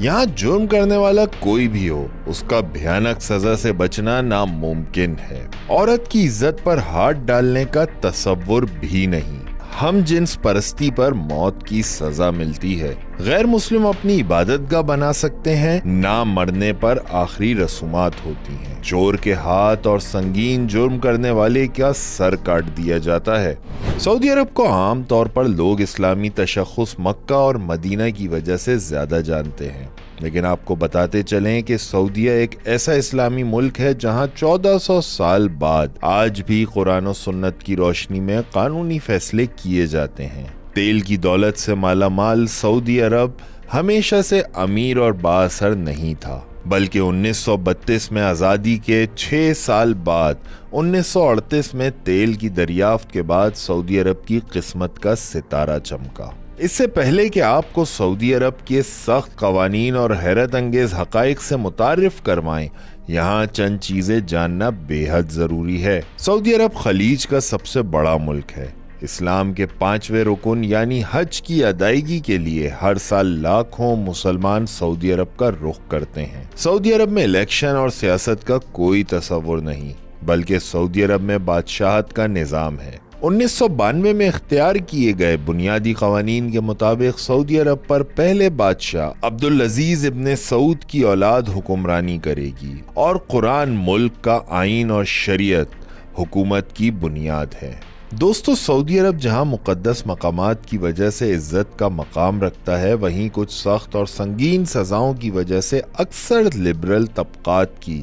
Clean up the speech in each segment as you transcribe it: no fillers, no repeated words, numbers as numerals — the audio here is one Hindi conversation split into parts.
यहाँ जुर्म करने वाला कोई भी हो, उसका भयानक सजा से बचना नामुमकिन है। औरत की इज्जत पर हाथ डालने का तसव्वुर भी नहीं। हम जिन्स परस्ती पर मौत की सजा मिलती है। गैर मुस्लिम अपनी इबादतगाह बना सकते हैं, ना मरने पर आखिरी रसूमात होती हैं। चोर के हाथ और संगीन जुर्म करने वाले का सर काट दिया जाता है। सऊदी अरब को आम तौर पर लोग इस्लामी तशख्खुस मक्का और मदीना की वजह से ज्यादा जानते हैं, लेकिन आपको बताते चलें कि सऊदीया एक ऐसा इस्लामी मुल्क है जहां 1400 साल बाद आज भी कुरान और सुन्नत की रोशनी में कानूनी फैसले किए जाते हैं। तेल की दौलत से मालामाल सऊदी अरब हमेशा से अमीर और बाअसर नहीं था, बल्कि 1932 में आज़ादी के 6 साल बाद 1938 में तेल की दरियाफ्त के बाद सऊदी अरब की किस्मत का सितारा चमका। इससे पहले कि आपको सऊदी अरब के सख्त कवानीन और हैरत अंगेज हकाइक से मुतारिफ करवाएं, यहाँ चंद चीजें जानना बेहद जरूरी है। सऊदी अरब खलीज का सबसे बड़ा मुल्क है। इस्लाम के 5वें रुकन यानी हज की अदायगी के लिए हर साल लाखों मुसलमान सऊदी अरब का रुख करते हैं। सऊदी अरब में इलेक्शन और सियासत का कोई तस्वुर नहीं, बल्कि सऊदी अरब में बादशाहत का निजाम है। 1992 में इख्तियार किए गए बुनियादी कवानीन के मुताबिक सऊदी अरब पर पहले बादशाह अब्दुल अजीज इब्ने सऊद की औलाद हुक्मरानी करेगी और कुरान मुल्क का आईन और शरीयत हुकूमत की बुनियाद है। दोस्तों, सऊदी अरब जहां मुकद्दस मकामात की वजह से इज्जत का मकाम रखता है, वहीं कुछ सख्त और संगीन सजाओं की वजह से अक्सर लिबरल तबकात की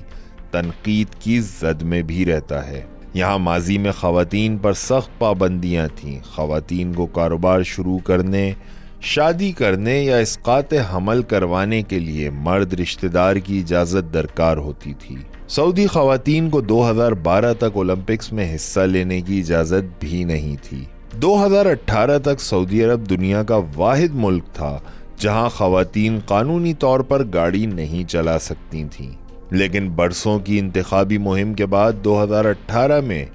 तनकीद की जद में भी रहता है। यहाँ माजी में ख़वातीन पर सख्त पाबंदियाँ थीं। ख़वातीन को कारोबार शुरू करने, शादी करने या इस्कात हमल करवाने के लिए मर्द रिश्तेदार की इजाज़त दरकार होती थी। सऊदी ख़वातीन को 2012 तक ओलंपिक्स में हिस्सा लेने की इजाज़त भी नहीं थी। 2018 तक सऊदी अरब दुनिया का वाहिद मुल्क था जहाँ ख़वातीन कानूनी तौर पर गाड़ी नहीं चला सकती थीं, लेकिन बरसों की इंतखाबी मुहिम के बाद 2018 में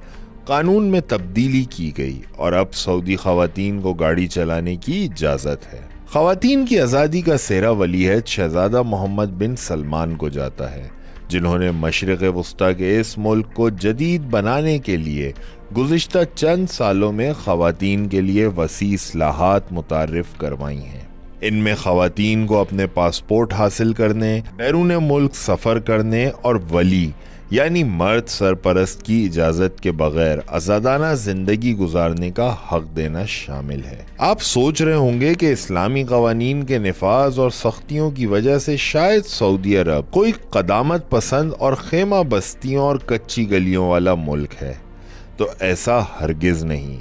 कानून में तब्दीली की गई और अब सऊदी ख़वातीन को गाड़ी चलाने की इजाज़त है। ख़वातीन की आज़ादी का सेहरा वलीअहद शहज़ादा मोहम्मद बिन सलमान को जाता है, जिन्होंने मशरिक़ वस्ता के इस मुल्क को जदीद बनाने के लिए गुज़िश्ता चंद सालों में ख़वातीन के लिए वसी इस्लाहात मुतारिफ करवाई हैं। इनमें ख़वातीन को अपने पासपोर्ट हासिल करने, बैरून मुल्क सफ़र करने और वली यानी मर्द सरपरस्त की इजाज़त के बगैर आज़ादाना ज़िंदगी गुजारने का हक देना शामिल है। आप सोच रहे होंगे कि इस्लामी क़वानीन के निफाज और सख्तियों की वजह से शायद सऊदी अरब कोई क़दामत पसंद और खेमा बस्तियों और कच्ची गलियों वाला मुल्क है, तो ऐसा हरगिज़ नहीं,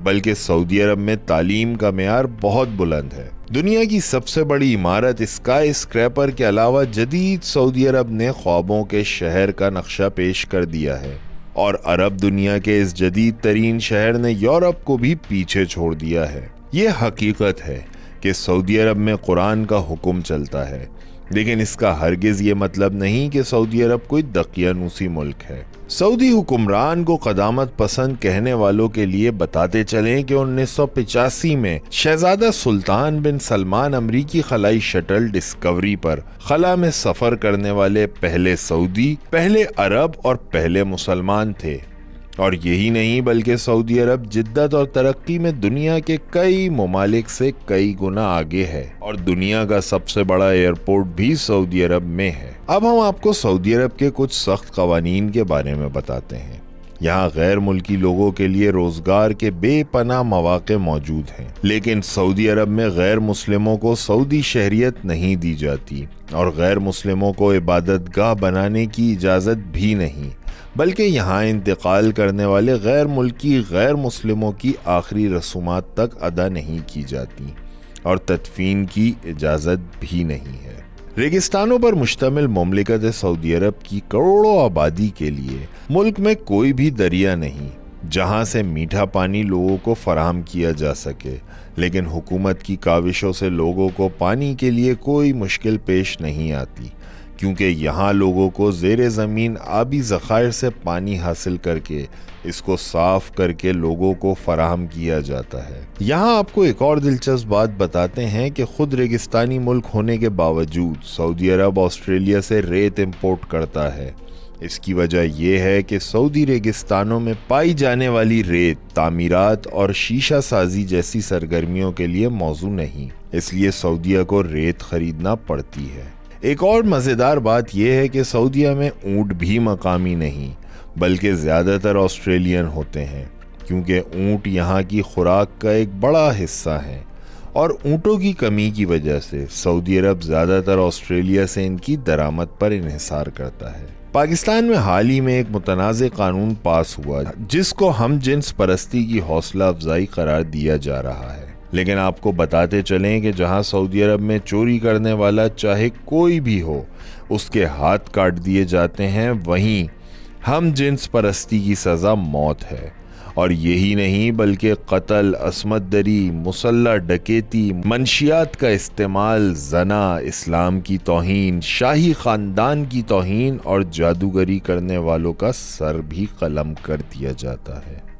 बल्कि सऊदी अरब में तालीम का मेयार बहुत बुलंद है। दुनिया की सबसे बड़ी इमारत स्काई स्क्रैपर के अलावा जदीद सऊदी अरब ने ख्वाबों के शहर का नक्शा पेश कर दिया है और अरब दुनिया के इस जदीद तरीन शहर ने यूरोप को भी पीछे छोड़ दिया है। ये हकीकत है कि सऊदी अरब में कुरान का हुक्म चलता है, लेकिन इसका हरगिज ये मतलब नहीं कि सऊदी अरब कोई दकियानूसी मुल्क है। सऊदी हुक्मरान को क़दामत पसंद कहने वालों के लिए बताते चलें कि 1985 में शहजादा सुल्तान बिन सलमान अमरीकी खलाई शटल डिस्कवरी पर खला में सफ़र करने वाले पहले सऊदी, पहले अरब और पहले मुसलमान थे। और यही नहीं, बल्कि सऊदी अरब जिद्दत और तरक्की में दुनिया के कई ममालिक से कई गुना आगे है और दुनिया का सबसे बड़ा एयरपोर्ट भी सऊदी अरब में है। अब हम आपको सऊदी अरब के कुछ सख्त कवानीन के बारे में बताते हैं। यहाँ गैर मुल्की लोगों के लिए रोजगार के बेपनाह मौके मौजूद हैं, लेकिन सऊदी अरब में गैर मुस्लिमों को सऊदी शहरियत नहीं दी जाती और गैर मुस्लिमों को इबादतगाह बनाने की इजाज़त भी नहीं, बल्कि यहाँ इंतकाल करने वाले गैर मुल्की गैर मुस्लिमों की आखिरी रसूमात तक अदा नहीं की जाती और तदफीन की इजाज़त भी नहीं है। रेगिस्तानों पर मुश्तमिल मुमलिकत सऊदी अरब की करोड़ों आबादी के लिए मुल्क में कोई भी दरिया नहीं जहाँ से मीठा पानी लोगों को फराहम किया जा सके, लेकिन हुकूमत की काविशों से लोगों को पानी के लिए कोई मुश्किल पेश नहीं आती, क्योंकि यहाँ लोगों को ज़ेरे ज़मीन आबी ज़खायर से पानी हासिल करके इसको साफ करके लोगों को फराहम किया जाता है। यहाँ आपको एक और दिलचस्प बात बताते हैं कि खुद रेगिस्तानी मुल्क होने के बावजूद सऊदी अरब ऑस्ट्रेलिया से रेत इंपोर्ट करता है। इसकी वजह यह है कि सऊदी रेगिस्तानों में पाई जाने वाली रेत तामीरात और शीशा साजी जैसी सरगर्मियों के लिए मौजू नहीं, इसलिए सऊदीया को रेत खरीदना पड़ती है। एक और मज़ेदार बात यह है कि सऊदीया में ऊँट भी मकामी नहीं बल्कि ज़्यादातर ऑस्ट्रेलियन होते हैं, क्योंकि ऊँट यहाँ की खुराक का एक बड़ा हिस्सा है और ऊँटों की कमी की वजह से सऊदी अरब ज़्यादातर ऑस्ट्रेलिया से इनकी दरामद पर इन्हिसार करता है। पाकिस्तान में हाल ही में एक मुतनाज़ कानून पास हुआ जिसको हम जिन्स परस्ती की हौसला अफजाई करार दिया जा रहा है। लेकिन आपको बताते चलें कि जहां सऊदी अरब में चोरी करने वाला चाहे कोई भी हो उसके हाथ काट दिए जाते हैं, वहीं हम जिन्स परस्ती की सज़ा मौत है। और यही नहीं बल्कि कत्ल, असमत दरी, मुसल्ला डकैती, मंशियात का इस्तेमाल, जना, इस्लाम की तौहीन, शाही ख़ानदान की तौहीन और जादूगरी करने वालों का सर भी कलम कर दिया जाता है।